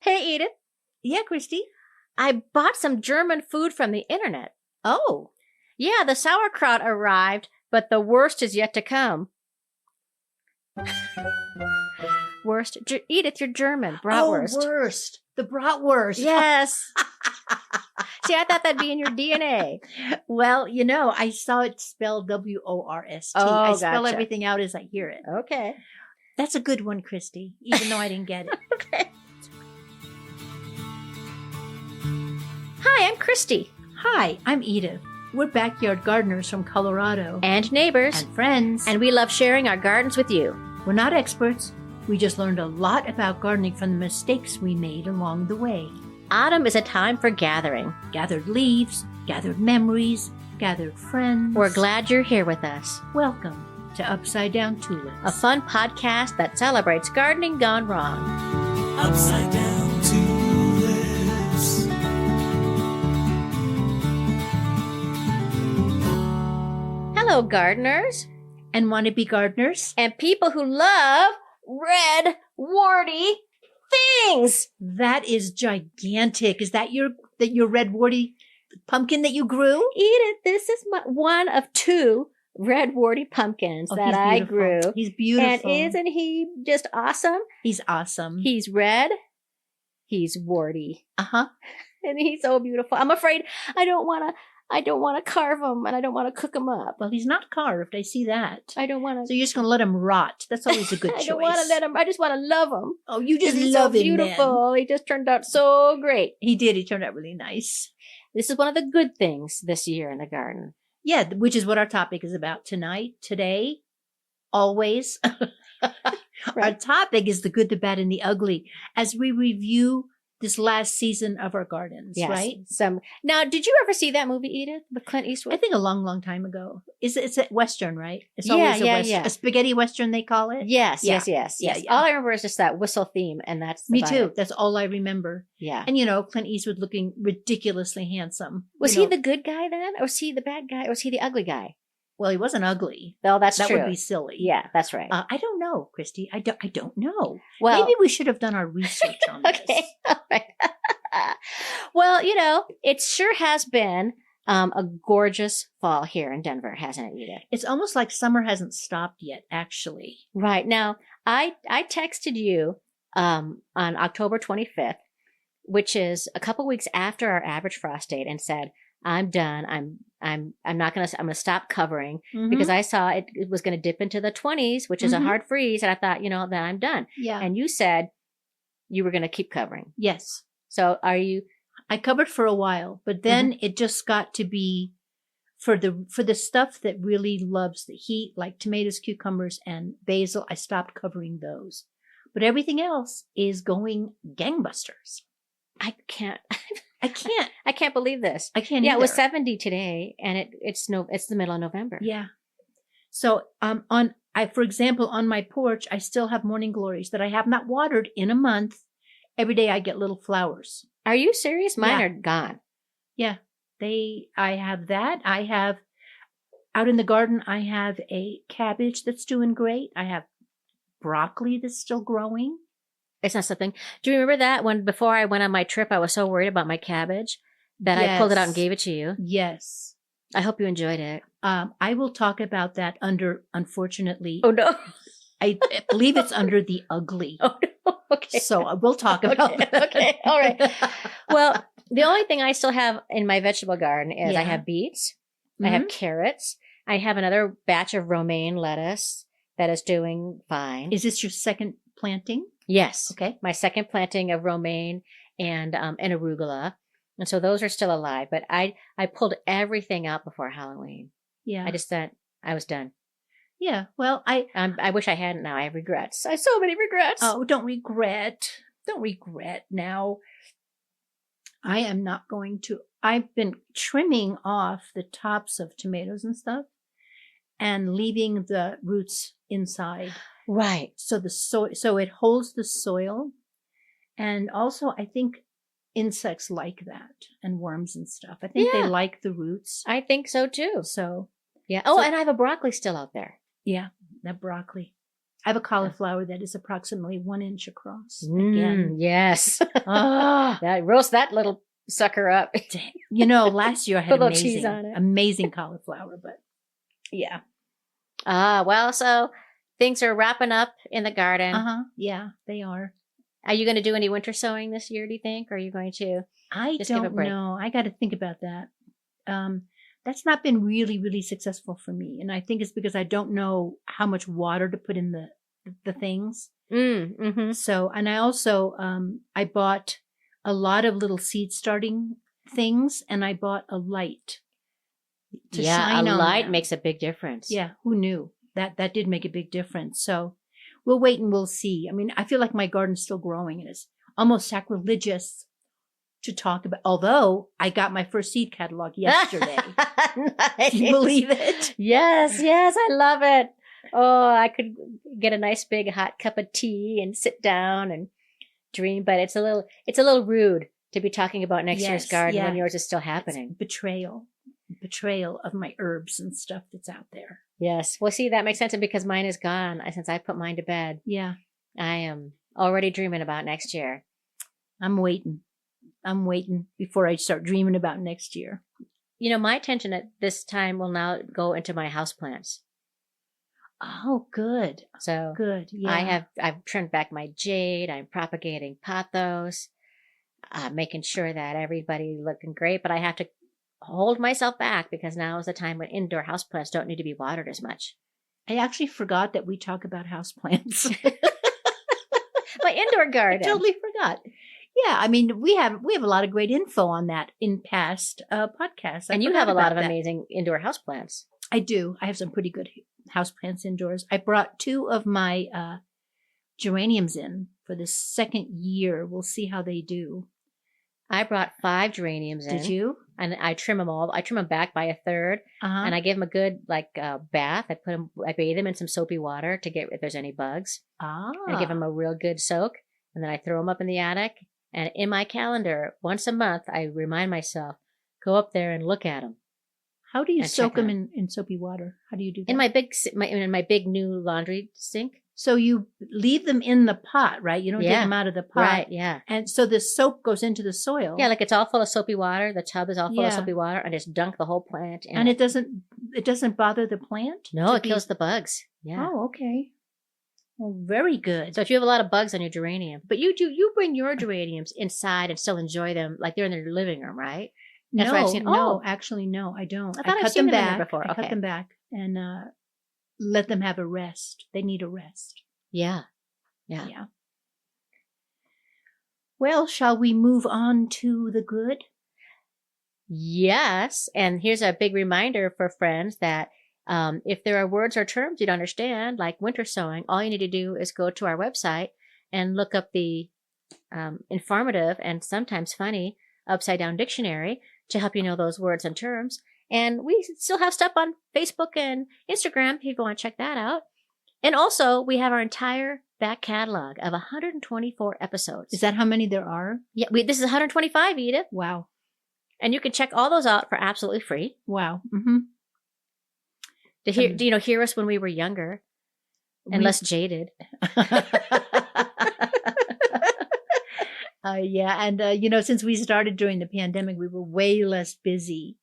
Hey, Edith. Yeah, Christy. I bought some German food from the internet. Oh, Yeah, the sauerkraut arrived, but the worst is yet to come. Worst? Edith, you're German. Bratwurst. Oh, worst. The bratwurst. Yes. See, I thought that'd be in your DNA. Well, I saw it spelled W-O-R-S-T. Oh, I spell gotcha. everything out as I hear it. Okay. That's a good one, Christy, even though I didn't get it. Okay. Hi, I'm Christy. Hi, I'm Edith. We're backyard gardeners from Colorado. And neighbors. And friends. And we love sharing our gardens with you. We're not experts. We just learned a lot about gardening from the mistakes we made along the way. Autumn is a time for gathering. Gathered leaves, gathered memories, gathered friends. We're glad you're here with us. Welcome to Upside Down Tulips. A fun podcast that celebrates gardening gone wrong. Upside Down Tulips. Hello, gardeners. And wannabe gardeners. And people who love red, warty things. That is gigantic. Is that your red warty pumpkin that you grew? Edith, this is one of two red warty pumpkins that I grew. He's beautiful. And isn't he just awesome? He's awesome. He's red. He's warty. Uh-huh. And he's so beautiful. I'm afraid I don't want to carve him, and I don't want to cook him up. Well, he's not carved. I see that. I don't want to. So you're just going to let him rot. That's always a good choice. I don't want to let him. I just want to love him. Oh, you just he's love so him, beautiful. He just turned out so great. He did. He turned out really nice. This is one of the good things this year in the garden. Yeah, which is what our topic is about tonight, today, always. Right. Our topic is the good, the bad, and the ugly as we review this last season of our gardens, Yes. right? Now, did you ever see that movie, Edith, with Clint Eastwood? I think a long, long time ago. It's a Western, right? It's Yeah, always yeah, a Western. yeah. A spaghetti Western, they call it? Yes, Yeah. yes. Yeah. All I remember is just that whistle theme, and that's Me about too. it. That's all I remember. Yeah. And, Clint Eastwood looking ridiculously handsome. Was he the good guy then? Or was he the bad guy? Or was he the ugly guy? Well, he wasn't ugly. Oh, that's That true. would be silly. Yeah, that's right. I don't know, Christy. I don't know. Well, Maybe we should have done our research on this. okay. All right. Well, it sure has been a gorgeous fall here in Denver, hasn't it, Edith? It's almost like summer hasn't stopped yet, actually. Right. Now, I texted you on October 25th, which is a couple weeks after our average frost date, and said, I'm done. I'm gonna stop covering because I saw it was gonna dip into the 20s, which is a hard freeze, and I thought, then I'm done. Yeah. And you said you were gonna keep covering. Yes. So are you? I covered for a while, but then it just got to be for the stuff that really loves the heat, like tomatoes, cucumbers, and basil. I stopped covering those, but everything else is going gangbusters. I can't. I can't. I can't believe this. I can't. Yeah, either. it was 70 today, and it's the middle of November. Yeah. So for example, on my porch, I still have morning glories that I have not watered in a month. Every day I get little flowers. Are you serious? Mine Yeah. are gone. Yeah. I have that. I have out in the garden, I have a cabbage that's doing great. I have broccoli that's still growing. It's not something. Do you remember that when before I went on my trip, I was so worried about my cabbage that I pulled it out and gave it to you? Yes. I hope you enjoyed it. I will talk about that unfortunately, Oh, no. I believe it's under the ugly. Oh, no. Okay. So we'll talk about that. Okay. All right. Well, the only thing I still have in my vegetable garden is I Yeah. have beets. I have carrots. I have another batch of romaine lettuce that is doing fine. Is this your second planting? Yes. Okay. My second planting of romaine and arugula. And so those are still alive. But I pulled everything out before Halloween. Yeah. I just thought I was done. Yeah. Well, I wish I hadn't now. I have regrets. I have so many regrets. Oh, don't regret. Don't regret now. I am not going to. I've been trimming off the tops of tomatoes and stuff and leaving the roots inside. Right. So so it holds the soil. And also I think insects like that and worms and stuff. I think they like the roots. I think so too. So Yeah. Oh, and I have a broccoli still out there. yeah, that broccoli. I have a cauliflower that is approximately 1 inch across. Again. Yes. Ah, Roast that little sucker up. last year I had Put a little cheese amazing, on it. amazing cauliflower, but yeah. Well, so things are wrapping up in the garden. Yeah, they are. Are you going to do any winter sowing this year, do you think? Or are you going to I just give it a don't break? know. I got to think about that. That's not been really, really successful for me. And I think it's because I don't know how much water to put in the things. Mm-hmm. So, and I also, I bought a lot of little seed starting things, and I bought a light to shine a on light them. makes a big difference. Yeah, who knew? That did make a big difference. So we'll wait and we'll see. I mean, I feel like my garden's still growing, and it's almost sacrilegious to talk about, although I got my first seed catalog yesterday. Nice. Can you believe it? Yes, I love it. Oh, I could get a nice big hot cup of tea and sit down and dream, but it's a little rude to be talking about next year's garden when yours is still happening. It's betrayal of my herbs and stuff that's out there. Yes. Well, see, that makes sense because mine is gone since I put mine to bed. Yeah. I am already dreaming about next year. I'm waiting before I start dreaming about next year. My attention at this time will now go into my houseplants. Oh, good. So good. Yeah. I've trimmed back my jade. I'm propagating pothos, making sure that everybody's looking great. But I have to hold myself back because now is the time when indoor houseplants don't need to be watered as much. I actually forgot that we talk about houseplants. My indoor garden. I totally forgot. Yeah, I mean, we have a lot of great info on that in past podcasts. And you have a lot of amazing indoor houseplants. I do. I have some pretty good houseplants indoors. I brought 2 of my geraniums in for the second year. We'll see how they do. I brought 5 geraniums in. Did you? And I trim them all. I trim them back by a third, and I give them a good bath. I bathe them in some soapy water to get if there's any bugs. And I give them a real good soak, and then I throw them up in the attic. And in my calendar, once a month, I remind myself, go up there and look at them. How do you soak them in soapy water? How do you do that? In my big new laundry sink. So you leave them in the pot, right? You don't get them out of the pot. Right, yeah. And so the soap goes into the soil. Yeah, like it's all full of soapy water. The tub is all full of soapy water, and just dunk the whole plant in. And it doesn't bother the plant? No, it kills the bugs. Yeah. Oh, okay. Well, very good. So if you have a lot of bugs on your geranium, but you bring your geraniums inside and still enjoy them like they're in their living room, right? That's what I've seen. No, actually, no, I don't. I cut them back before. I cut them back and let them have a rest. They need a rest. Yeah. Well, shall we move on to the good? Yes. And here's a big reminder for friends that if there are words or terms you don't understand, like winter sowing, all you need to do is go to our website and look up the informative and sometimes funny Upside Down Dictionary to help you know those words and terms. And we still have stuff on Facebook and Instagram if you want to check that out. And also, we have our entire back catalog of 124 episodes. Is that how many there are? Yeah, this is 125, Edith. Wow. And you can check all those out for absolutely free. Wow. Mm-hmm. Hear us when we were younger and less jaded. Yeah, and since we started during the pandemic, we were way less busy.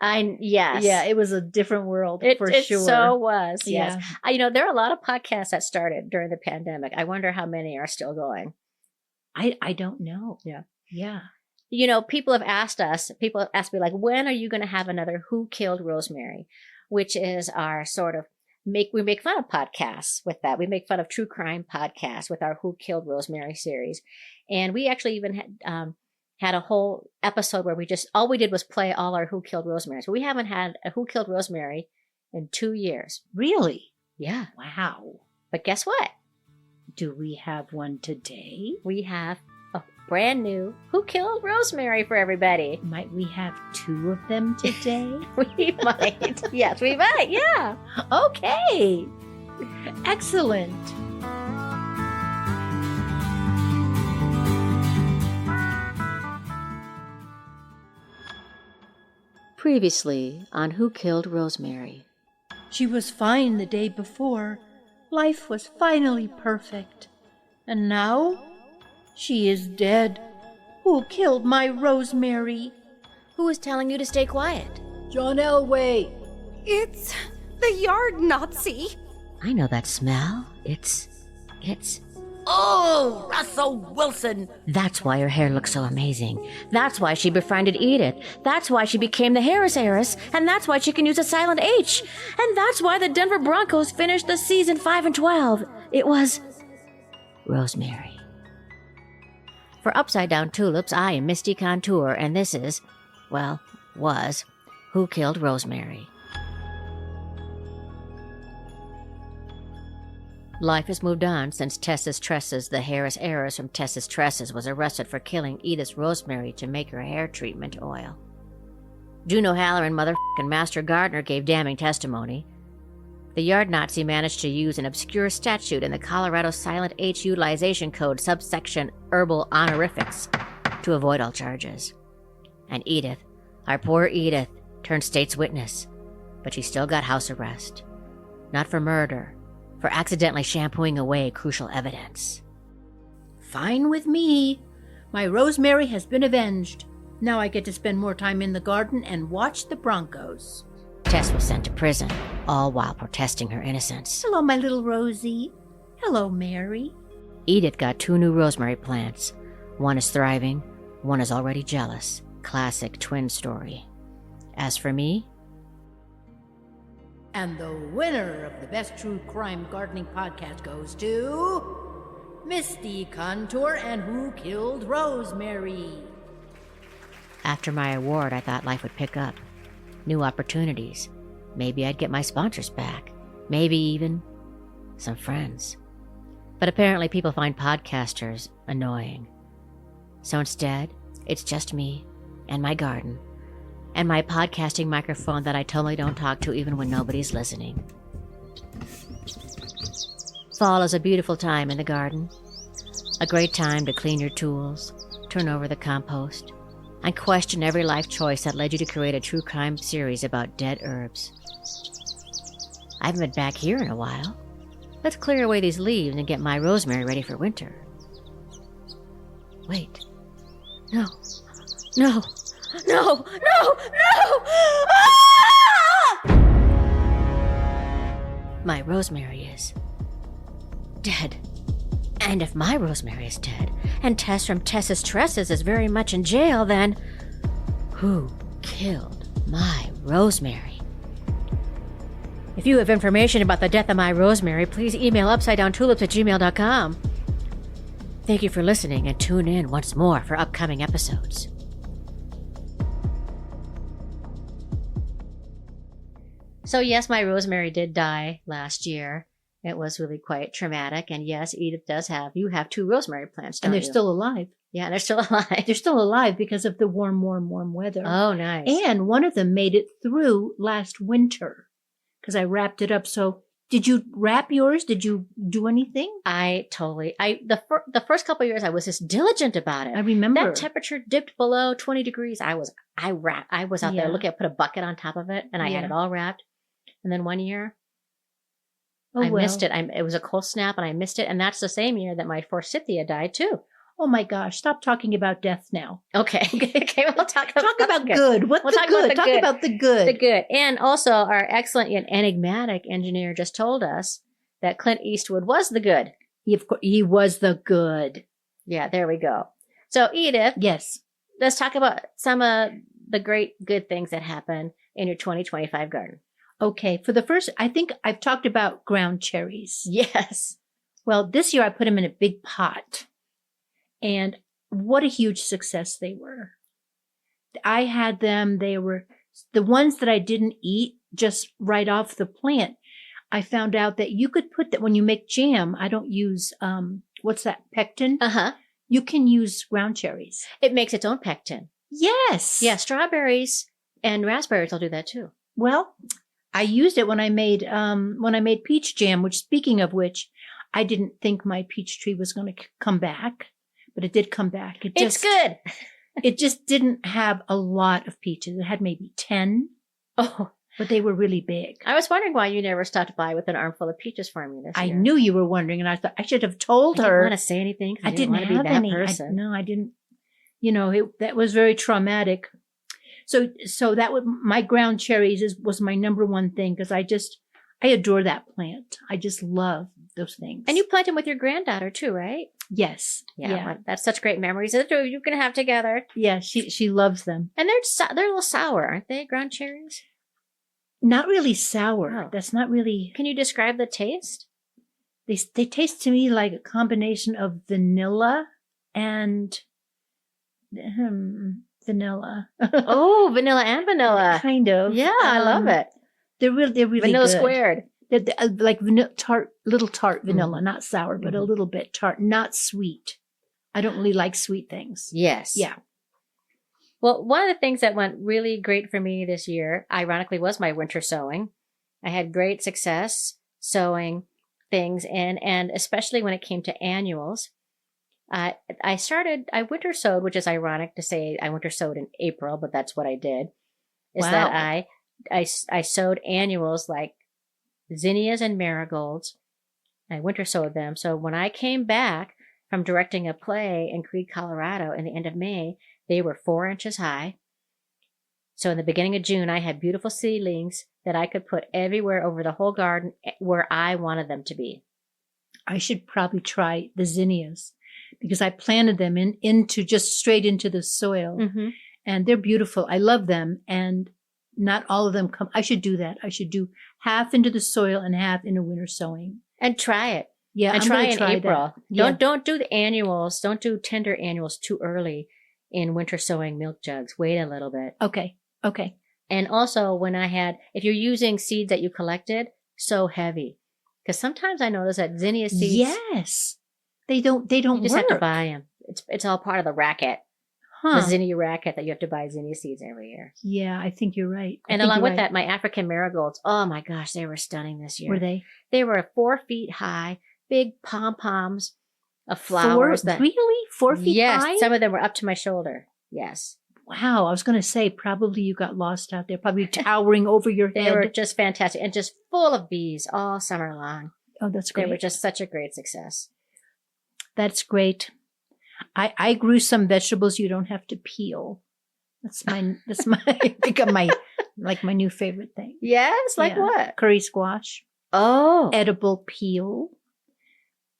Yes. Yeah, it was a different world for sure. It so was, yes. Yeah. There are a lot of podcasts that started during the pandemic. I wonder how many are still going. I don't know. Yeah. Yeah. People have asked me, like, when are you going to have another Who Killed Rosemary? Which is our sort of we make fun of podcasts with that. We make fun of true crime podcasts with our Who Killed Rosemary series. And we actually even had a whole episode where all we did was play all our Who Killed Rosemary. So we haven't had a Who Killed Rosemary in 2 years. Really? Yeah. Wow. But guess what? Do we have one today? We have a brand new Who Killed Rosemary for everybody. Might we have 2 of them today? We might. Yes, we might. Yeah. Okay. Excellent. Previously on Who Killed Rosemary. She was fine the day before. Life was finally perfect. And now she is dead. Who killed my Rosemary? Who is telling you to stay quiet? John Elway. It's the yard Nazi. I know that smell. It's... Oh, Russell Wilson. That's why her hair looks so amazing. That's why she befriended Edith. That's why she became the Harris heiress. And that's why she can use a silent H. And that's why the Denver Broncos finished the season 5-12. It was... Rosemary. For Upside Down Tulips, I am Misty Contour, and this is, well, was, Who Killed Rosemary? Life has moved on since Tess's Tresses, the Harris heiress from Tess's Tresses, was arrested for killing Edith's Rosemary to make her hair treatment oil. Juno Haller and motherfucking Master Gardner gave damning testimony. The yard Nazi managed to use an obscure statute in the Colorado Silent H Utilization Code subsection Herbal Honorifics to avoid all charges. And Edith, our poor Edith, turned state's witness, but she still got house arrest. Not for murder, for accidentally shampooing away crucial evidence. Fine with me. My Rosemary has been avenged. Now I get to spend more time in the garden and watch the Broncos. Tess was sent to prison, all while protesting her innocence. Hello, my little Rosie. Hello, Mary. Edith got 2 new rosemary plants. One is thriving, one is already jealous. Classic twin story. As for me, And the winner of the Best True Crime Gardening Podcast goes to Misty Contour and Who Killed Rosemary. after my award, I thought life would pick up. New opportunities. Maybe I'd get my sponsors back. Maybe even some friends. But apparently people find podcasters annoying. So instead, it's just me and my garden and my podcasting microphone that I totally don't talk to even when nobody's listening. Fall is a beautiful time in the garden. A great time to clean your tools, turn over the compost, and question every life choice that led you to create a true crime series about dead herbs. I haven't been back here in a while. Let's clear away these leaves and get my rosemary ready for winter. Wait. No. No. No! No! No! Ah! My rosemary is dead. And if my rosemary is dead, and Tess from Tess's Tresses is very much in jail, then who killed my rosemary? If you have information about the death of my rosemary, please email upsidedowntulips@gmail.com. Thank you for listening, and tune in once more for upcoming episodes. So yes, my rosemary did die last year. It was really quite traumatic. And yes, Edith you have 2 rosemary plants, don't And you? they're still alive. Yeah, they're still alive. They're still alive because of the warm weather. Oh, nice. And one of them made it through last winter because I wrapped it up. So did you wrap yours? Did you do anything? The first couple of years I was just diligent about it. I remember. That temperature dipped below 20 degrees. I was out there looking, I put a bucket on top of it and I had it all wrapped. And then one year, I missed it. It was a cold snap and I missed it. And that's the same year that my forsythia died too. Oh my gosh, stop talking about death now. Okay. Okay, we'll talk about good. What's the good? Talk about the good. The good. And also, our excellent yet enigmatic engineer just told us that Clint Eastwood was the good. He was the good. Yeah, there we go. So, Edith. Yes. Let's talk about some of the great good things that happen in your 2025 garden. Okay. For the first, I think I've talked about ground cherries. Yes. Well, this year I put them in a big pot. And what a huge success they were. I had them, they were the ones that I didn't eat just right off the plant. I found out that you could put that when you make jam. I don't use, what's that, pectin? Uh-huh. You can use ground cherries. It makes its own pectin. Yes. Yeah, strawberries and raspberries will do that too. Well, I used it when I made peach jam, which, speaking of which, I didn't think my peach tree was going to come back. But it did come back. It's good. It just didn't have a lot of peaches. It had maybe 10. Oh, but they were really big. I was wondering why you never stopped by with an armful of peaches for me this I year. knew you were wondering, and I thought I should have told I her. didn't want to say anything. I didn't want to have be that any. person. No, I didn't. You know, that was very traumatic. So that was my ground cherries was my number one thing because I adore that plant. I just love those things. And you plant them with your granddaughter too, right? Yes. Yeah. Well, that's such great memories that the two of you can have together. Yeah, she loves them. And they're a little sour, aren't they? Ground cherries. Not really sour. Oh. That's not really. Can you describe the taste? They taste to me like a combination of vanilla and vanilla. Oh, vanilla and vanilla. Kind of. Yeah, I love it. They're really Vanilla good. squared. They're like little tart vanilla, Mm-hmm. not sour, but a little bit tart, not sweet. I don't really like sweet things. Yes. Yeah. Well, one of the things that went really great for me this year, ironically, was my winter sewing. I had great success sewing things in, and especially when it came to annuals. I winter sewed, which is ironic to say I winter sewed in April, but that's what I did. Is Wow. that I sewed annuals like zinnias and marigolds. I winter sewed them. So when I came back from directing a play in Creede, Colorado in the end of May, they were 4 inches high. So in the beginning of June, I had beautiful seedlings that I could put everywhere over the whole garden where I wanted them to be. I should probably try the zinnias because I planted them into just straight into the soil, Mm-hmm. and they're beautiful. I love them, and not all of them come. I should do that. I should do half into the soil and half into winter sowing. And try it. Yeah, And I'm try gonna in try April. that. Yeah. Don't do the annuals. Don't do tender annuals too early in winter sowing milk jugs. Wait a little bit. Okay. And also if you're using seeds that you collected, sow heavy. Because sometimes I notice that zinnia seeds, Yes. They don't you just work. have to buy them. It's all part of the racket. Huh. The zinnia racket that you have to buy zinnia seeds every year. Yeah, I think you're right. And along with that, my African marigolds, oh my gosh, they were stunning this year. Were they? They were 4 feet high, big pom-poms of flowers. Really? 4 feet yes, high? some of them were up to my shoulder. Yes. Wow, I was going to say probably you got lost out there, probably towering over your They head. were just fantastic and just full of bees all summer long. Oh, that's They great. were just such a great success. That's great. I grew some vegetables you don't have to peel. That's my become my new favorite thing. Yes, like Yeah. what? Curry squash, Oh, edible peel,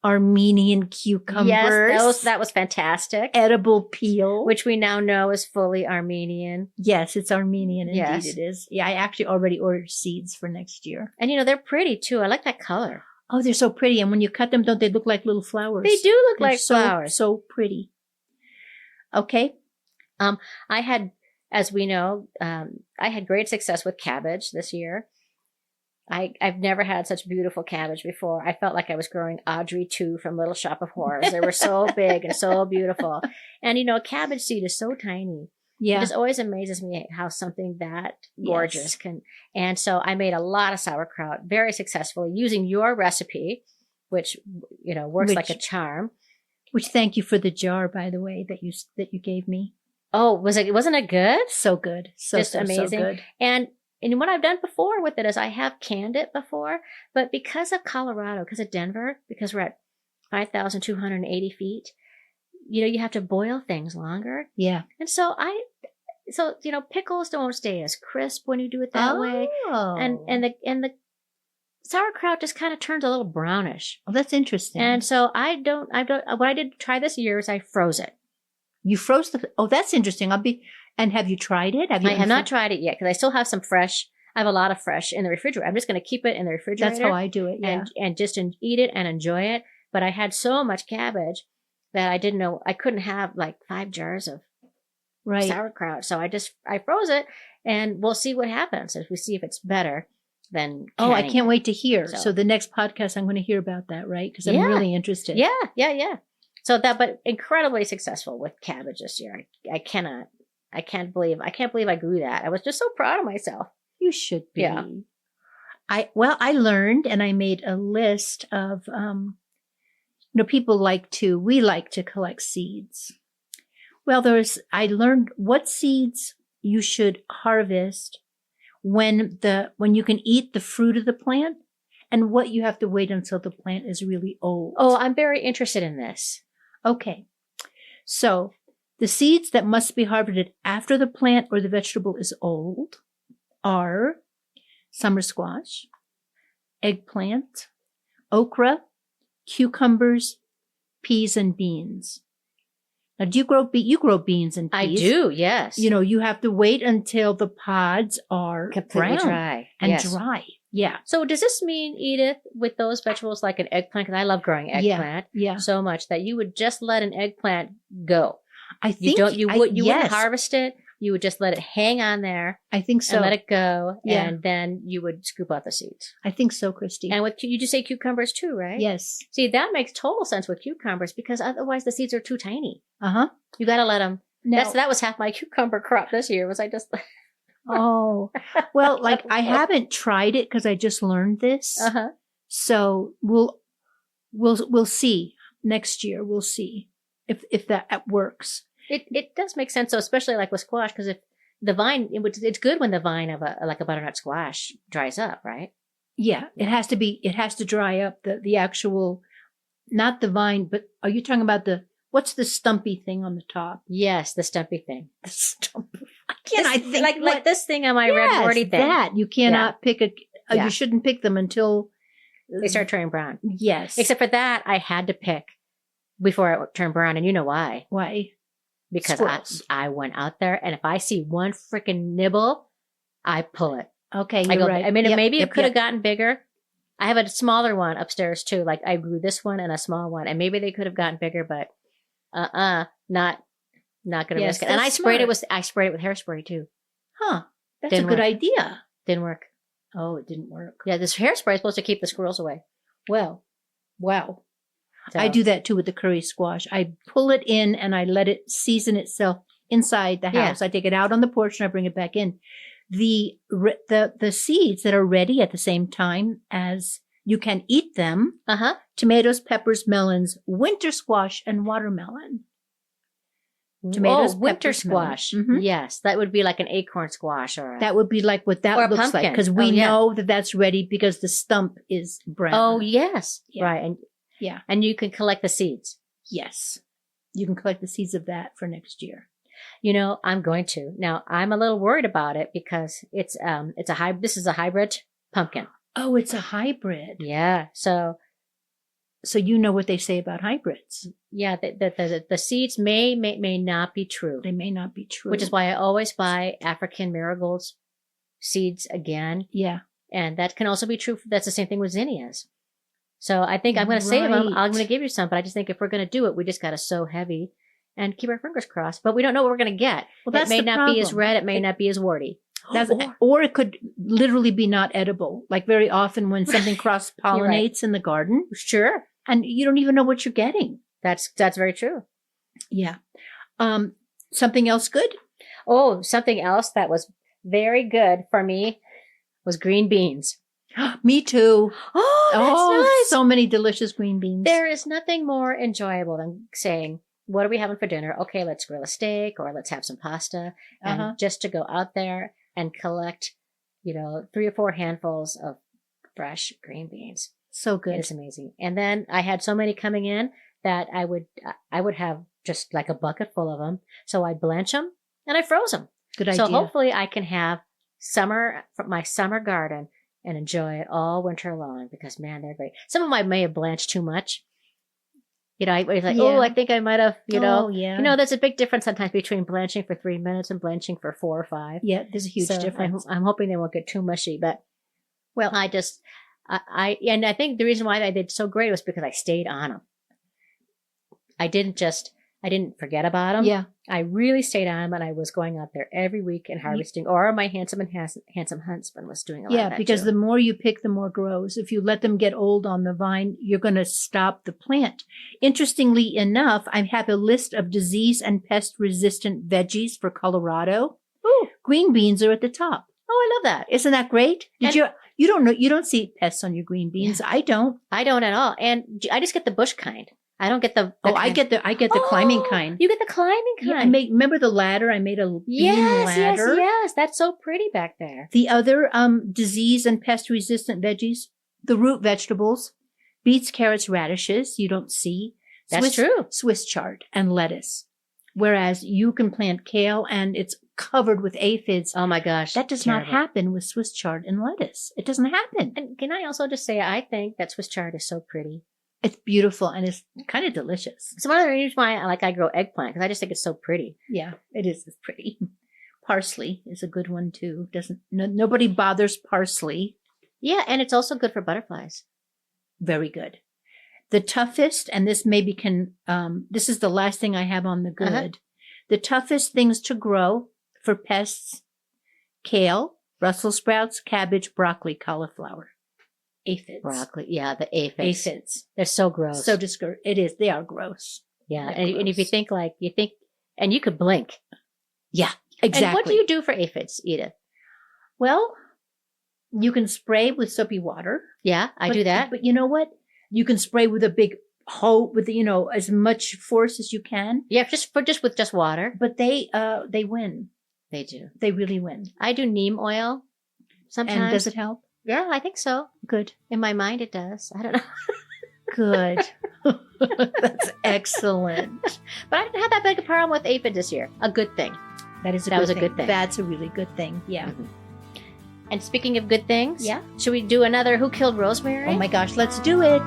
Armenian cucumbers. yes, that was fantastic. edible peel. Which we now know is fully Armenian. Yes, it's Armenian. Indeed, Yes. it is. Yeah, I actually already ordered seeds for next year. And they're pretty too. I like that color. Oh, they're so pretty. And when you cut them, don't they look like little flowers? They do look They're like flowers. So pretty. Okay. I had, as we know, I had great success with cabbage this year. I've never had such beautiful cabbage before. I felt like I was growing Audrey 2 from Little Shop of Horrors. They were so big and so beautiful. And, cabbage seed is so tiny. Yeah. It just always amazes me how something that gorgeous can. And so I made a lot of sauerkraut very successfully using your recipe, which, works like a charm. Which thank you for the jar, by the way, that you gave me. Oh, wasn't it good? So good. So Amazing. So good. And what I've done before with it is I have canned it before, but because of Colorado, because of Denver, because we're at 5,280 feet, you have to boil things longer. Yeah. And so pickles don't stay as crisp when you do it that way. And the sauerkraut just kind of turns a little brownish. Oh, that's interesting. And so what I did try this year is I froze it. You froze that's interesting. And have you tried it? I have not tried it yet because I still have some fresh. I have a lot of fresh in the refrigerator. I'm just going to keep it in the refrigerator. That's how I do it. Yeah. And just eat it and enjoy it. But I had so much cabbage that I didn't know I couldn't have like 5 jars of sauerkraut. So I froze it, and we'll see what happens if we see if it's better than. Oh, I can't wait to hear. So the next podcast, I'm going to hear about that, right? Because I'm really interested. Yeah. So but incredibly successful with cabbage this year. I can't believe I grew that. I was just so proud of myself. You should be. Yeah. I learned and I made a list of, we like to collect seeds. Well, I learned what seeds you should harvest when you can eat the fruit of the plant and what you have to wait until the plant is really old. Oh, I'm very interested in this. Okay. So the seeds that must be harvested after the plant or the vegetable is old are summer squash, eggplant, okra, cucumbers, peas, and beans. Now, do you grow beans and peas? I do, yes. You have to wait until the pods are completely brown dry. and Yes. dry. Yeah. So does this mean, Edith, with those vegetables like an eggplant, because I love growing eggplant Yeah. so much, that you would just let an eggplant go? I think You wouldn't yes. harvest it. You would just let it hang on there I think so. and let it go, Yeah. and then you would scoop out the seeds. I think so, Christy. And with you just say cucumbers too, right? Yes. See, that makes total sense with cucumbers because otherwise the seeds are too tiny. Uh-huh. You got to let them. Now, That was half my cucumber crop this year. Was I just? oh, well, like I haven't tried it because I just learned this. Uh-huh. So we'll see next year. We'll see if that works. It does make sense, so especially like with squash, because if the vine, it's good when the vine of a butternut squash dries up, right? Yeah, it has to dry up the actual, not the vine, but are you talking about what's the stumpy thing on the top? Yes, the stumpy thing. The stump. Like this thing on my red warty thing. That you cannot pick Yeah. you shouldn't pick them until They start turning brown. yes. Except for that, I had to pick before it turned brown, and you know why? why? Because Squirrels. I went out there, and if I see one freaking nibble, I pull it. Okay, I you're go. right. I mean, Yep, maybe yep, it could have yep. gotten bigger. I have a smaller one upstairs too. Like I grew this one and a small one, and maybe they could have gotten bigger, but not gonna Yes, risk it. And I that's sprayed it smart. with hairspray too. Huh. That's Didn't a good work. idea. Didn't work. Oh, it didn't work. Yeah, this hairspray is supposed to keep the squirrels away. Well, wow. So, I do that too with the curry squash. I pull it in and I let it season itself inside the Yeah. house. I take it out on the porch and I bring it back in. The seeds that are ready at the same time as you can eat them: tomatoes, peppers, melons, winter squash, and watermelon. Tomatoes, winter peppers, melon. squash. Mhm. Yes, that would be like an acorn squash or That would be like what that Or a looks like, pumpkin. because we Oh, yeah. know that that's ready because the stump is brown. Oh yes, Yeah. right, and Yeah. and you can collect the seeds. Yes. You can collect the seeds of that for next year. I'm going to. Now I'm a little worried about it because it's a hybrid. This is a hybrid pumpkin. Oh, it's a hybrid. Yeah. So you know what they say about hybrids. yeah, the seeds may not be true, They may not be true. which is why I always buy African marigolds seeds again, Yeah. and that can also be true. That's the same thing with zinnias. So I think I'm going to save them. Right. I'm going to give you some, but I just think if we're going to do it, we just got to sow heavy and keep our fingers crossed. But we don't know what we're going to get. Well, that's it may the not be as problem. red. It may not be as warty. Or it could literally be not edible. Like very often when something cross pollinates in the garden Sure. and you don't even know what you're getting. That's very true. Yeah. Something else good? Oh, something else that was very good for me was green beans. Me too. Oh, that's nice. So many delicious green beans. There is nothing more enjoyable than saying, what are we having for dinner? Okay, let's grill a steak or let's have some pasta. And just to go out there and collect, 3 or 4 handfuls of fresh green beans. So good. It's amazing. And then I had so many coming in that I would have just like a bucket full of them. So I blanch them and I froze them. Good idea. So hopefully I can have my summer garden and enjoy it all winter long because man, they're great. Some of them I may have blanched too much. I was like, Yeah. I think I might have, Oh, yeah. there's a big difference sometimes between blanching for 3 minutes and blanching for 4 or 5. Yeah, there's a huge So difference. I'm hoping they won't get too mushy, but I think the reason why I did so great was because I stayed on them. I didn't forget about them. Yeah. I really stayed on them, and I was going out there every week and harvesting, or my handsome husband was doing a lot of that because too. the more you pick, the more grows. If you let them get old on the vine, you're going to stop the plant. Interestingly enough, I have a list of disease and pest resistant veggies for Colorado. Ooh. Green beans are at the top. Oh, I love that. Isn't that great? And- You don't see pests on your green beans. I don't. I don't at all. And I just get the bush kind. I don't get the I get the climbing kind. You get the climbing kind. Yeah, remember the ladder? I made a beam ladder. Yes. That's so pretty back there. The other disease and pest resistant veggies, the root vegetables, beets, carrots, radishes, you don't see. That's true. Swiss chard and lettuce. Whereas you can plant kale and it's covered with aphids. Oh my gosh. That does not happen with Swiss chard and lettuce. It doesn't happen. And can I also just say, I think that Swiss chard is so pretty. It's beautiful and it's kind of delicious. It's one of the reasons why I grow eggplant, because I just think it's so pretty. Yeah, it is. It's pretty. Parsley is a good one too. Nobody bothers parsley. Yeah, and it's also good for butterflies. Very good. The toughest, and this maybe this is the last thing I have on the good. Uh-huh. The toughest things to grow for pests: kale, Brussels sprouts, cabbage, broccoli, cauliflower. Aphids. Broccoli, yeah, the aphids. Aphids. They're so gross. So it is. They are gross. Yeah, and if you think and you could blink. Yeah, exactly. And what do you do for aphids, Edith? Well, you can spray with soapy water. Yeah, I do that. But you know what? You can spray with a big hose with as much force as you can. Yeah, just with water. But they win. They do. They really win. I do neem oil sometimes. And does it help? Yeah, I think so. Good. In my mind, it does. I don't know. Good. That's excellent. But I didn't have that big a problem with aphids this year. A good thing. That was a good thing. That's a really good thing. Yeah. Mm-hmm. And speaking of good things, yeah, should we do another Who Killed Rosemary? Oh my gosh, let's do it.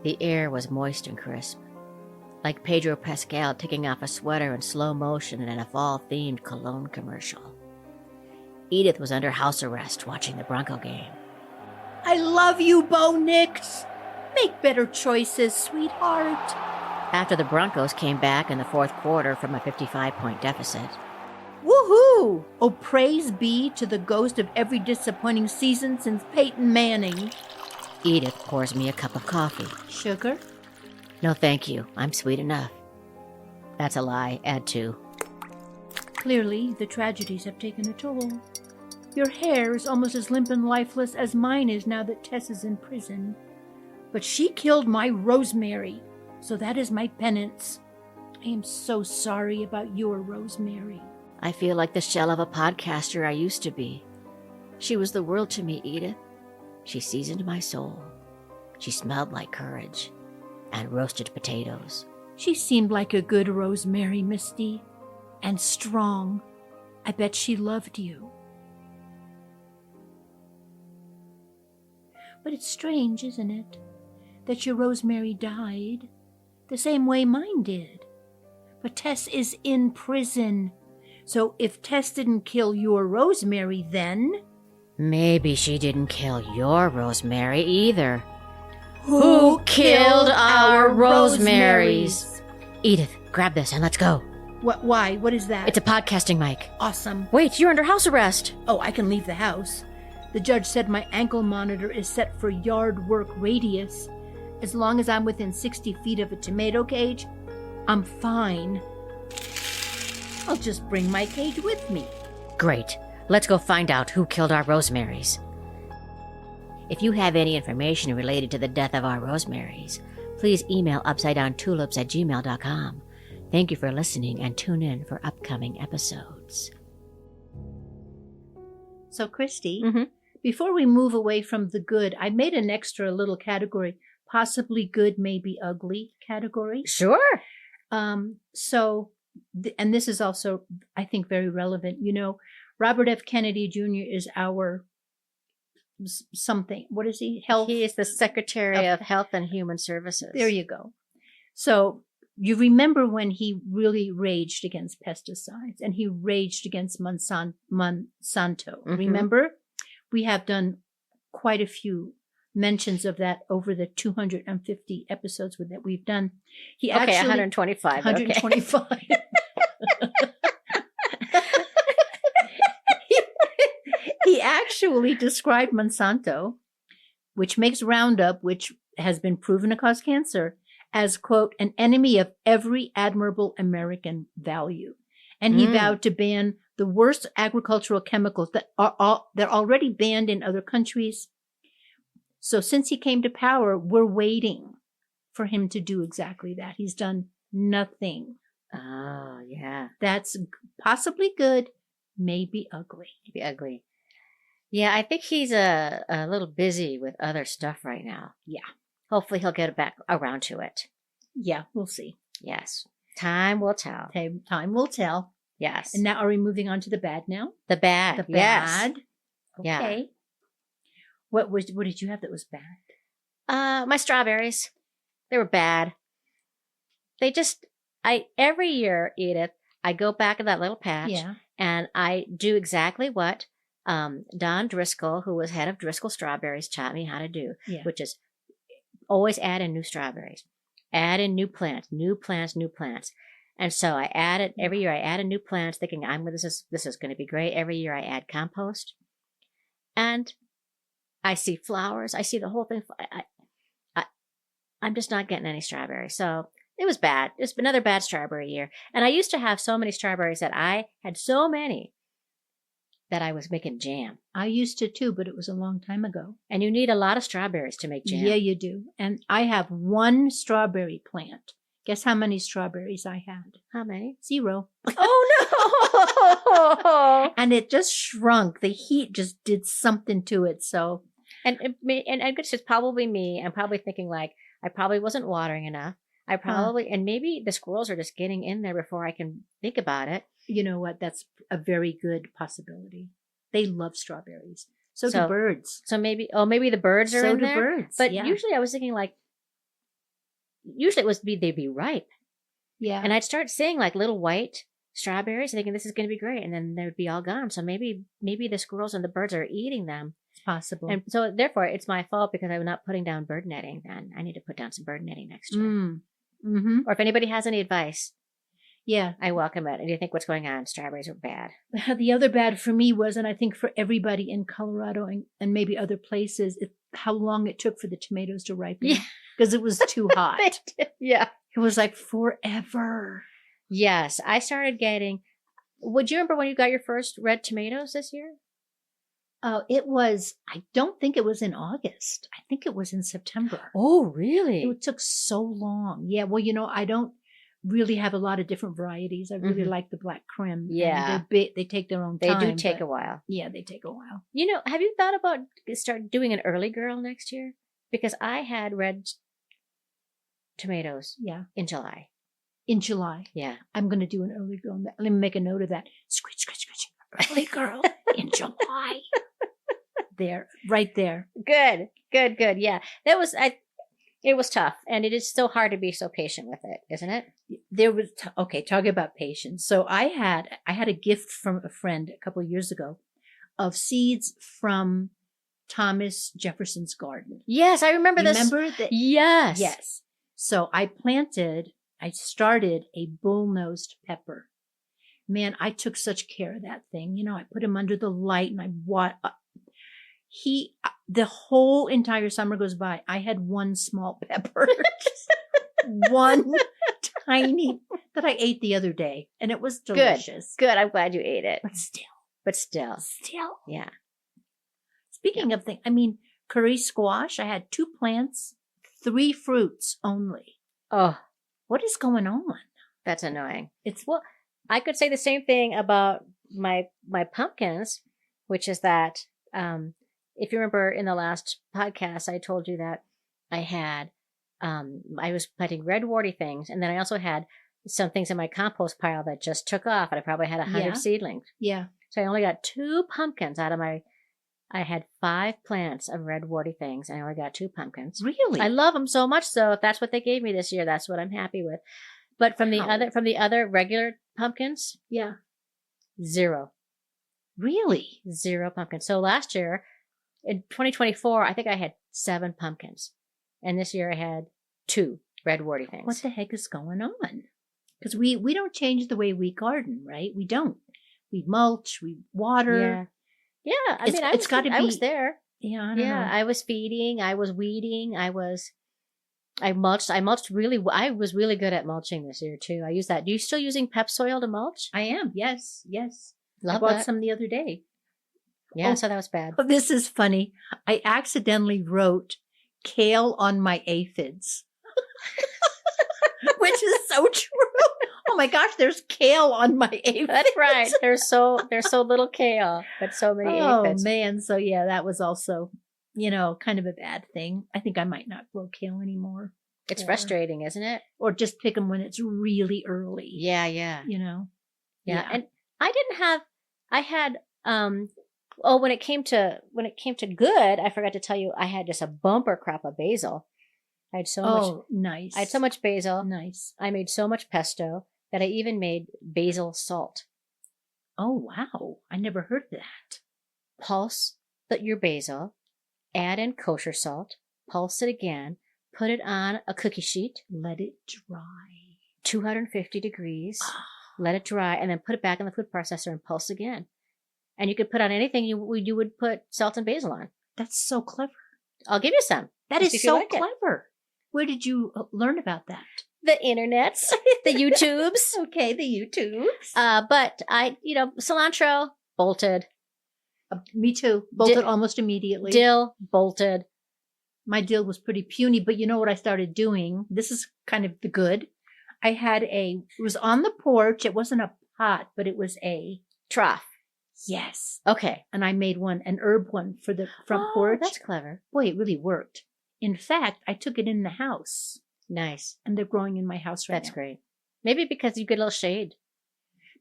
The air was moist and crisp, like Pedro Pascal taking off a sweater in slow motion in a fall-themed cologne commercial. Edith was under house arrest watching the Bronco game. I love you, Bo Nix. Make better choices, sweetheart. After the Broncos came back in the fourth quarter from a 55-point deficit. Woohoo! Oh, praise be to the ghost of every disappointing season since Peyton Manning. Edith pours me a cup of coffee. Sugar? No, thank you. I'm sweet enough. That's a lie. Add 2. Clearly, the tragedies have taken a toll. Your hair is almost as limp and lifeless as mine is now that Tess is in prison. But she killed my Rosemary, so that is my penance. I am so sorry about your Rosemary. I feel like the shell of a podcaster I used to be. She was the world to me, Edith. She seasoned my soul. She smelled like courage and roasted potatoes. She seemed like a good Rosemary, Misty, and strong. I bet she loved you. But it's strange, isn't it, that your Rosemary died the same way mine did. But Tess is in prison. So if Tess didn't kill your Rosemary, then... Maybe she didn't kill your Rosemary either. Who killed our Rosemaries? Edith, grab this and let's go. What? Why? What is that? It's a podcasting mic. Awesome. Wait, you're under house arrest. Oh, I can leave the house. The judge said my ankle monitor is set for yard work radius. As long as I'm within 60 feet of a tomato cage, I'm fine. I'll just bring my cage with me. Great. Let's go find out who killed our Rosemarys. If you have any information related to the death of our Rosemarys, please email upsidedowntulips@gmail.com. Thank you for listening and tune in for upcoming episodes. So, Christy, Mm-hmm. before we move away from the good, I made an extra little category, possibly good, maybe ugly category. Sure. And this is also, I think, very relevant. You know, Robert F. Kennedy Jr. is our something. What is he? Health. He is the Secretary of Health and Human Services. There you go. So you remember when he really raged against pesticides and he raged against Monsanto. Mm-hmm. Remember? We have done quite a few mentions of that over the 250 episodes that we've done. 125. 125. Okay. He actually described Monsanto, which makes Roundup, which has been proven to cause cancer, as, quote, an enemy of every admirable American value. And he vowed to ban the worst agricultural chemicals that they're already banned in other countries. So since he came to power, we're waiting for him to do exactly that. He's done nothing. Oh, yeah. That's possibly good, maybe ugly. Be ugly. Yeah, I think he's a little busy with other stuff right now. Yeah. Hopefully he'll get back around to it. Yeah, we'll see. Yes. Time will tell. Time will tell. Yes. And now, are we moving on to the bad now? The bad. The Yes. bad. Yeah. Okay. What did you have that was bad? My strawberries. They were bad. Every year, Edith, I go back in that little patch Yeah. and I do exactly what Don Driscoll, who was head of Driscoll Strawberries, taught me how to do, Yeah. which is always add in new strawberries, add in new plants. And so I added every year. I added new plants, thinking this is going to be great. Every year I add compost, and I see flowers. I see the whole thing. I'm just not getting any strawberries. So it was bad. It's another bad strawberry year. And I used to have so many strawberries that I had so many that I was making jam. I used to too, but it was a long time ago. And you need a lot of strawberries to make jam. Yeah, you do. And I have one strawberry plant. Guess how many strawberries I had? How many? 0. Oh no! And it just shrunk. The heat just did something to it. So, And I guess it's probably me. I'm probably thinking like I probably wasn't watering enough. And maybe the squirrels are just getting in there before I can think about it. you know what? That's a very good possibility. They love strawberries. So do birds. So maybe the birds are So in do there. birds. But yeah. usually I was thinking like, they'd be ripe. Yeah. And I'd start seeing like little white strawberries, thinking this is going to be great, and then they'd be all gone. So maybe the squirrels and the birds are eating them. It's possible. And so therefore it's my fault because I'm not putting down bird netting. Then I need to put down some bird netting next year. Mm-hmm. Or if anybody has any advice, Yeah. I welcome it. And you think what's going on? Strawberries are bad. The other bad for me was, and I think for everybody in Colorado and maybe other places, how long it took for the tomatoes to ripen. Yeah. Because it was too hot. Yeah. It was like forever. Yes. I started getting, would you remember when you got your first red tomatoes this year? It was, I don't think it was in August. I think it was in September. Oh, really? It took so long. Yeah. Well, I don't really have a lot of different varieties. I really like the black crim. Yeah. They take their own time. They do take a while. Yeah, they take a while. Have you thought about start doing an early girl next year? Because I had red tomatoes in July. In July. Yeah. I'm going to do an early girl. Let me make a note of that. Scratch. Early girl in July. There. Right there. Good. Yeah. It was tough. And it is so hard to be so patient with it, isn't it? There was, okay, talking about patience. So I had a gift from a friend a couple of years ago of seeds from Thomas Jefferson's garden. Yes, I remember this. Remember that? Yes. Yes. So I started a bull-nosed pepper. Man, I took such care of that thing. I put him under the light and the whole entire summer goes by. I had one small pepper, one tiny that I ate the other day, and it was delicious. Good. I'm glad you ate it. But still. Yeah. Speaking of things, curry squash. I had 2 plants, 3 fruits only. Oh, what is going on? That's annoying. I could say the same thing about my pumpkins, which is that, if you remember in the last podcast, I told you that I had, I was planting red warty things. And then I also had some things in my compost pile that just took off. And I probably had 100 seedlings. Yeah. So I only got 2 pumpkins out of I had 5 plants of red warty things. And I only got 2 pumpkins. Really? I love them so much. So if that's what they gave me this year, that's what I'm happy with. But from the other regular pumpkins, 0. Really? 0 pumpkins. So last year, in 2024, I think I had 7 pumpkins. And this year I had 2 red warty things. What the heck is going on? Because we don't change the way we garden, right? We don't. We mulch, we water. Yeah. I was there. Yeah, I don't know. I was feeding, I was weeding, I mulched really. I was really good at mulching this year too. I use that. Do you still using Pep soil to mulch? I am. Yes. I Love bought that. some the other day. Yeah, Oh. so that was bad. Oh, this is funny. I accidentally wrote kale on my aphids, which is so true. Oh my gosh, there's kale on my aphids. That's right. There's so little kale, but so many aphids. Man. So yeah, that was also, kind of a bad thing. I think I might not grow kale anymore. It's frustrating, isn't it? Or just pick them when it's really early. Yeah, yeah. Yeah. And I had when it came to good, I forgot to tell you I had just a bumper crop of basil. I had so much nice. I had so much basil. Nice. I made so much pesto that I even made basil salt. Oh wow. I never heard that. Pulse your basil, add in kosher salt, pulse it again, put it on a cookie sheet, Let it dry. 250 degrees, let it dry, and then put it back in the food processor and pulse again. And you could put on anything you would put salt and basil on. That's so clever. I'll give you some. That Just is if you so like it. clever. Where did you learn about that? The internets, the YouTubes. Okay, the YouTubes. But cilantro, bolted. Me too. Bolted almost immediately. Dill, bolted. My dill was pretty puny, but you know what I started doing? This is kind of the good. I had it was on the porch. It wasn't a pot, but it was a Trough. Yes. Okay. And I made an herb one for the front porch. That's clever. Boy, it really worked. In fact, I took it in the house, Nice. and they're growing in my house right That's now. great. Maybe because you get a little shade.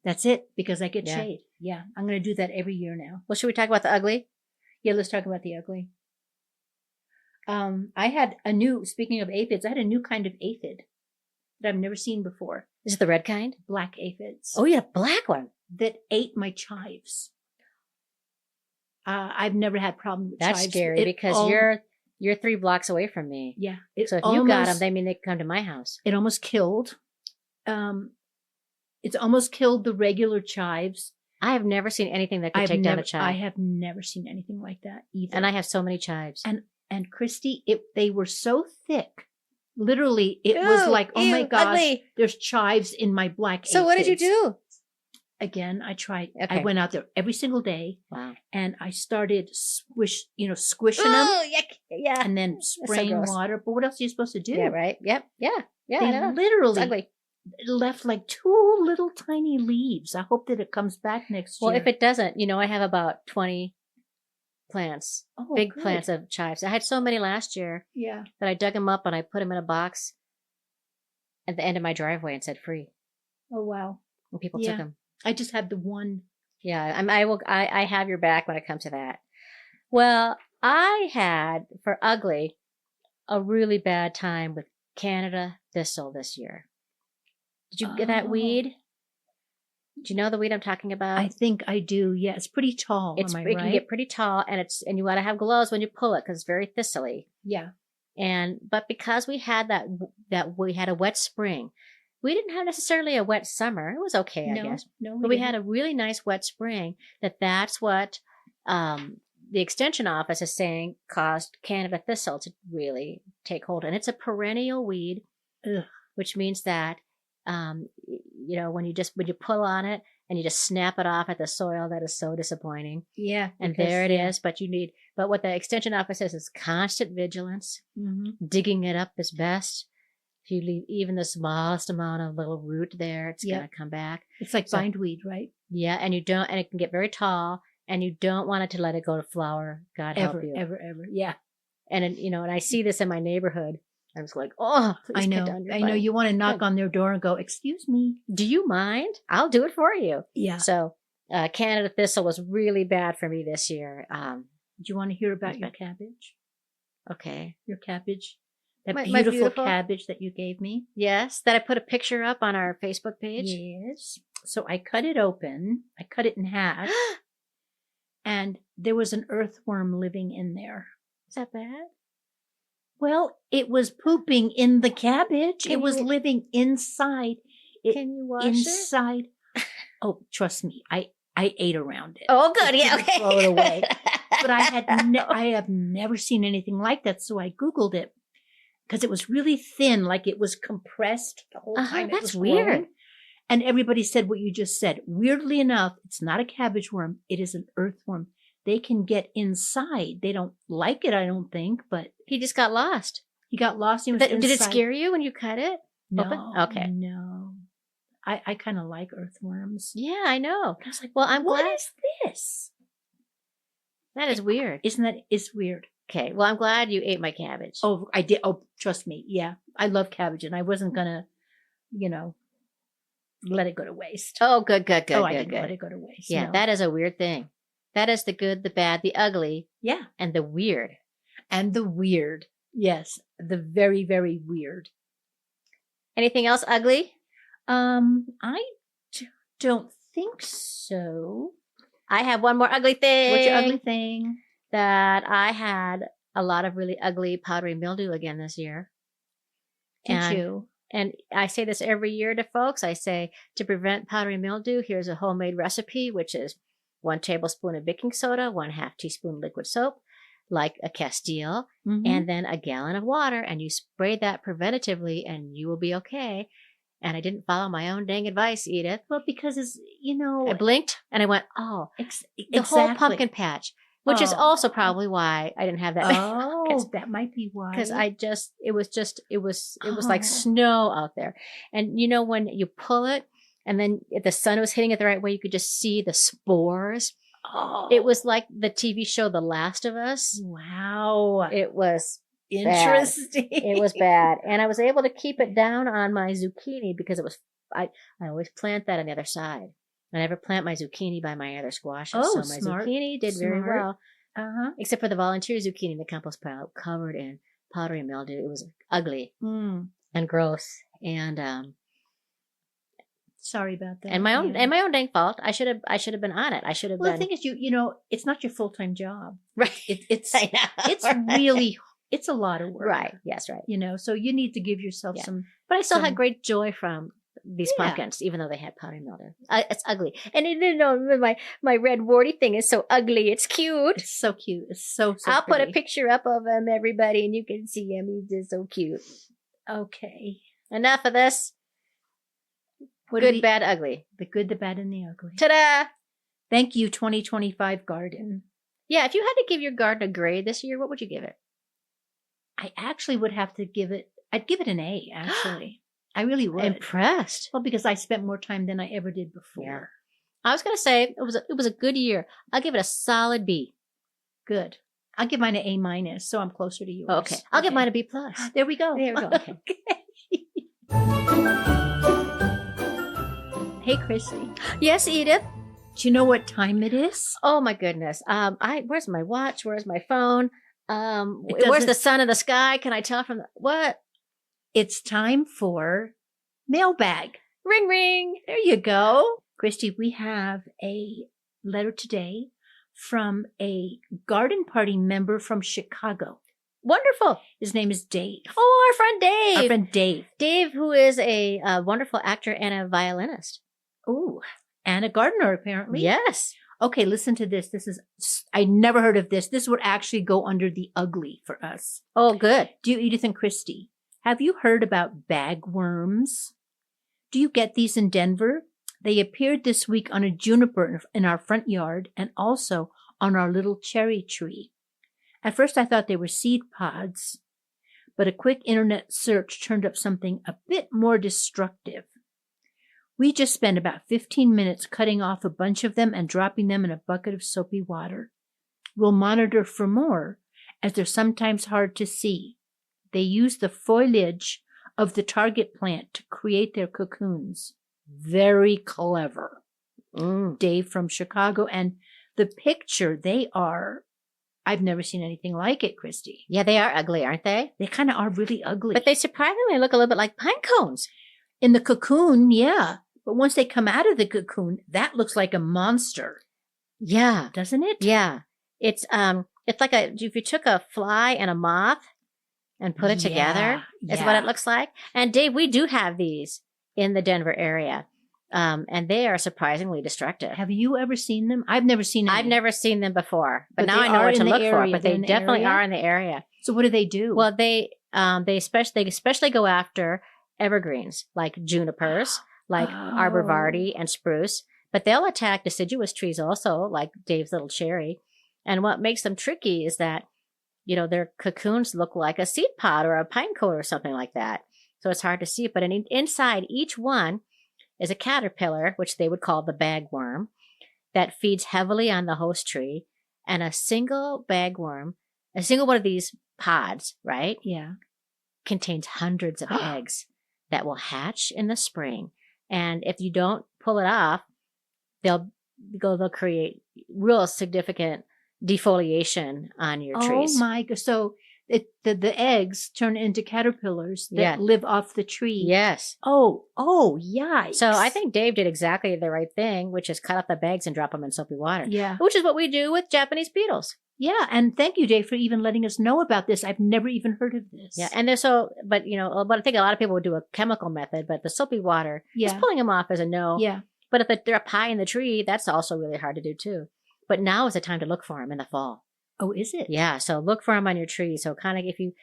That's it, because I get Yeah. shade. Yeah, I'm going to do that every year now. Well, should we talk about the ugly? Yeah, let's talk about the ugly. I had speaking of aphids, I had a new kind of aphid that I've never seen before. Is it the red kind? Black aphids. Oh, yeah, black one. That ate my chives. I've never had problem with That's chives. scary because you're 3 blocks away from me. Yeah. So if you got them, they mean they can come to my house. It almost killed. It's almost killed the regular chives. I have never seen anything that could take down a chive. I have never seen anything like that either. And I have so many chives. And Christy, they were so thick. Literally, it was like, oh my gosh, ugly. there's chives in my black aphids. So what did you do? Again, I tried. Okay. I went out there every single day. Wow. And I started squishing them. Oh, yeah. And then spraying gross. water. But what else are you supposed to do? Yeah, right. Yep. Yeah. Yeah. I They know. It's literally ugly. left like 2 little tiny leaves. I hope that it comes back next year. Well, if it doesn't, I have about 20 plants, big good. plants of chives. I had so many last year Yeah. that I dug them up and I put them in a box at the end of my driveway and said free. Oh, wow. And people Yeah. took them. I just had the one. Yeah, I have your back when it comes to that. Well, I had, for ugly, a really bad time with Canada thistle this year. Did you get that Oh. weed? Do you know the weed I'm talking about? I think I do. Yeah, it's pretty tall. It am I right? can get pretty tall, and you got to have gloves when you pull it because it's very thistly. Yeah. But because we had we had a wet spring, we didn't have necessarily a wet summer. It was okay, I guess. No, But we had a really nice wet spring. That's what the extension office is saying caused Canada thistle to really take hold, and it's a perennial weed, which means that when you pull on it and you just snap it off at the soil, that is so disappointing. Yeah. And there it is. But what the extension office says is constant vigilance, digging it up is best. If you leave even the smallest amount of little root there, it's going to come back. It's like bindweed, right? Yeah. And it can get very tall, and you don't want it to let it go to flower. God help you. Ever. Yeah. And and I see this in my neighborhood. I'm just like, oh, please I know. cut down your I know. vine. You want to knock on their door and go, excuse me. Do you mind? I'll do it for you. Yeah. So Canada thistle was really bad for me this year. Do you want to hear about your cabbage? Okay. Your cabbage? That My beautiful cabbage that you gave me? Yes, that I put a picture up on our Facebook page. Yes. So I cut it open. I cut it in half. And there was an earthworm living in there. Is that bad? Well, it was pooping in the cabbage. It was living inside. Can you wash it? Inside. Oh, trust me. I ate around it. Oh, good. I Yeah, didn't okay. throw it away. But I have never seen anything like that. So I Googled it because it was really thin, like it was compressed the whole time. It That's was weird. growing. And everybody said what you just said. Weirdly enough, it's not a cabbage worm. It is an earthworm. They can get inside. They don't like it, I don't think, but He just got lost. he got lost. He was Did it inside. scare you when you cut it? No. open? Okay. No. I kind of like earthworms. Yeah, I know. I was like, Well, I'm what glad. is this? That is weird. Isn't that, it's weird. Okay. Well, I'm glad you ate my cabbage. Oh, I did. Oh, trust me. Yeah. I love cabbage and I wasn't going to, let it go to waste. Oh, good, I good, didn't let good. it go to waste. Yeah, no. that is a weird thing. That is the good, the bad, the ugly, Yeah. and the weird. And the weird. Yes. The very, very weird. Anything else ugly? Don't think so. I have one more ugly thing. What's your ugly thing? That I had a lot of really ugly powdery mildew again this year. Did you? And I say this every year to folks. I say, to prevent powdery mildew, here's a homemade recipe, which is 1 tablespoon of baking soda, 1/2 teaspoon liquid soap, like a Castile, Mhm. and then a gallon of water. And you spray that preventatively and you will be okay. And I didn't follow my own dang advice, Edith. Well, because it's, I blinked and I went, oh, the whole exactly. pumpkin patch, which is Oh. also probably why I didn't have that. Oh, that might be why. Because it was like Oh. snow out there. And when you pull it and then if the sun was hitting it the right way, you could just see the spores. Oh. It was like the TV show The Last of Us. Wow. It was Interesting. it was bad. And I was able to keep it down on my zucchini because I always plant that on the other side. I never plant my zucchini by my other squashes. Oh, so my smart. zucchini did very Smart. well. Uh-huh. Except for the volunteer zucchini in the compost pile covered in powdery mildew. It was ugly Mm. and gross. And Sorry about that. and my own yeah. and my own dang fault. I should have been on it. I should have Well, been the thing is, it's not your full-time job. right. It's I know. it's really it's a lot of work. right. Yes, right. So you need to give yourself Yeah. some. But I still had Some- great joy from these Yeah. pumpkins, even though they had powdery mildew. It's ugly, and my red warty thing is so ugly. It's cute. It's so cute. It's so. I'll put a pretty. picture up of him, everybody, and you can see him. He's just so cute. Okay. Enough of this. What do Good, we- bad, ugly. The good, the bad, and the ugly. Ta-da! Thank you, 2025 garden. Yeah, if you had to give your garden a grade this year, what would you give it? I actually would have to give it. I'd give it an A. Actually, I really would. Impressed. Well, because I spent more time than I ever did before. I was gonna say it was a good year. I'll give it a solid B. Good. I'll give mine an A minus, so I'm closer to yours. Okay, I'll give mine a B plus. There we go. There we go. Okay. Hey, Chrissy. Yes, Edith. Do you know what time it is? Oh my goodness. Where's my watch? Where's my phone? Where's doesn't- the sun in the sky? Can I tell from what? It's time for mailbag. Ring ring. There you go. Christy, we have a letter today from a garden party member from Chicago. Wonderful. His name is Dave. Oh, our friend Dave. Our friend Dave. Dave, who is a wonderful actor and a violinist. Ooh, and a gardener, apparently. Yes. Okay, listen to this. I never heard of this. This would actually go under the ugly for us. Oh, good. Dear Edith and Christy, have you heard about bagworms? Do you get these in Denver? They appeared this week on a juniper in our front yard and also on our little cherry tree. At first I thought they were seed pods, but a quick internet search turned up something a bit more destructive. We just spent about 15 minutes cutting off a bunch of them and dropping them in a bucket of soapy water. We'll monitor for more, as they're sometimes hard to see. They use the foliage of the target plant to create their cocoons. Very clever. Dave from Chicago. And the picture, I've never seen anything like it, Christy. Yeah, they are ugly, aren't they? They kind of are really ugly. But they surprisingly look a little bit like pine cones. In the cocoon, yeah. But once they come out of the cocoon, that looks like a monster, Yeah. doesn't it? Yeah. It's like if you took a fly and a moth and put it together, is what yeah. it looks like. And Dave, we do have these in the Denver area. And they are surprisingly destructive. Have you ever seen them? I've never seen any. I've never seen them before, but But now they I know are what to in the look for. area. But They're they in the definitely area? are in the area. So what do they do? Well, they especially go after evergreens like junipers, like arborvitae and spruce, but they'll attack deciduous trees also, like Dave's little cherry. And what makes them tricky is that, their cocoons look like a seed pod or a pine cone or something like that. So it's hard to see. But inside each one is a caterpillar, which they would call the bagworm, that feeds heavily on the host tree. And a single bagworm, a single one of these pods, right? Yeah. Contains hundreds of eggs that will hatch in the spring. And if you don't pull it off, they'll create real significant defoliation on your trees. Oh my god! So the eggs turn into caterpillars that live off the tree. Yes. Oh, yikes! So I think Dave did exactly the right thing, which is cut out the bags and drop them in soapy water. Yeah. Which is what we do with Japanese beetles. Yeah, and thank you, Dave, for even letting us know about this. I've never even heard of this. Yeah, and but I think a lot of people would do a chemical method, but the soapy water, just pulling them off is a no. Yeah. But if they're up high in the tree, that's also really hard to do too. But now is the time to look for them in the fall. Oh, is it? Yeah, so look for them on your tree. So kind of if you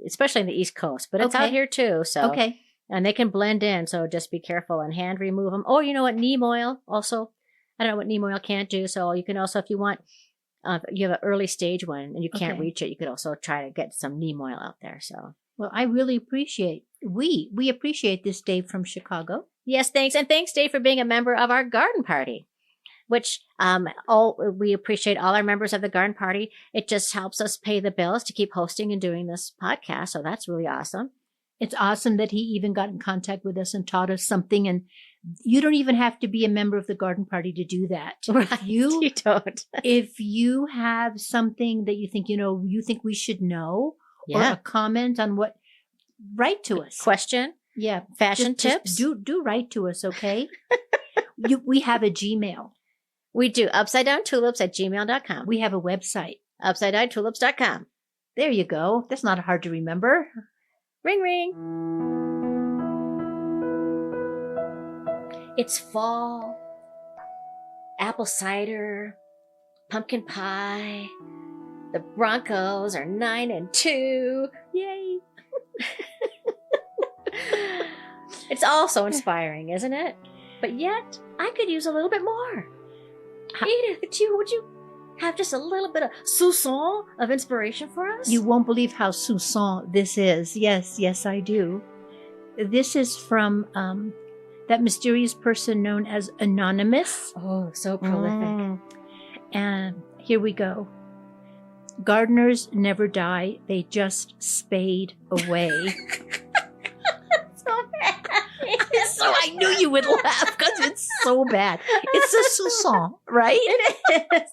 especially in the East Coast, but it's out here too. So okay, and they can blend in. So just be careful and hand remove them. Or you know what, neem oil also. I don't know what neem oil can't do. So you can also, if you want, you have an early stage one and you can't reach it, you could also try to get some neem oil out there. So well, I really appreciate we appreciate this, Dave from Chicago. Yes, thanks, and thanks, Dave, for being a member of our garden party. Which we appreciate all our members of the garden party. It just helps us pay the bills to keep hosting and doing this podcast. So that's really awesome. It's awesome that he even got in contact with us and taught us something. And you don't even have to be a member of the garden party to do that. Right. You don't. If you have something that you think, you think we should know, or a comment on what, write to us. Question. Yeah. Fashion tips. Just do write to us, okay? We have a Gmail. We do. UpsideDownTulips@gmail.com. We have a website. UpsideDownTulips.com. There you go. That's not hard to remember. Ring, ring. It's fall. Apple cider. Pumpkin pie. The Broncos are 9-2. Yay. It's all so inspiring, isn't it? But yet, I could use a little bit more. Edith, would you have just a little bit of soupçon of inspiration for us? You won't believe how soupçon this is. Yes, I do. This is from that mysterious person known as Anonymous. Oh, so prolific. And here we go. Gardeners never die. They just spade away. So I knew you would laugh because it's so bad. It's a soupçon, right? It is.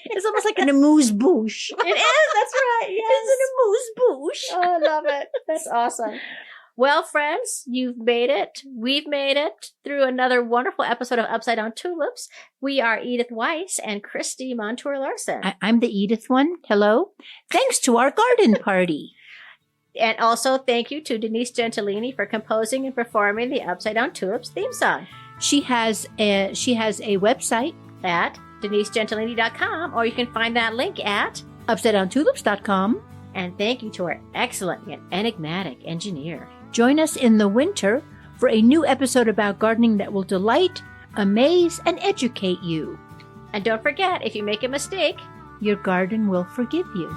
It's almost like an amuse-bouche. It is. That's right. Yes. It's an amuse-bouche. Oh, I love it. That's awesome. Well, friends, you've made it. We've made it through another wonderful episode of Upside Down Tulips. We are Edith Weiss and Christy Montour Larson. I'm the Edith one. Hello. Thanks to our garden party. And also thank you to Denise Gentilini for composing and performing the Upside Down Tulips theme song. She has a website at denisegentilini.com, or you can find that link at upsidedowntulips.com. And thank you to our excellent yet enigmatic engineer. Join us in the winter for a new episode about gardening that will delight, amaze, and educate you. And don't forget, if you make a mistake, your garden will forgive you.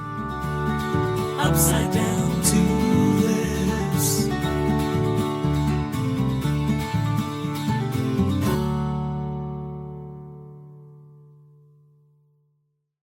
Upside down.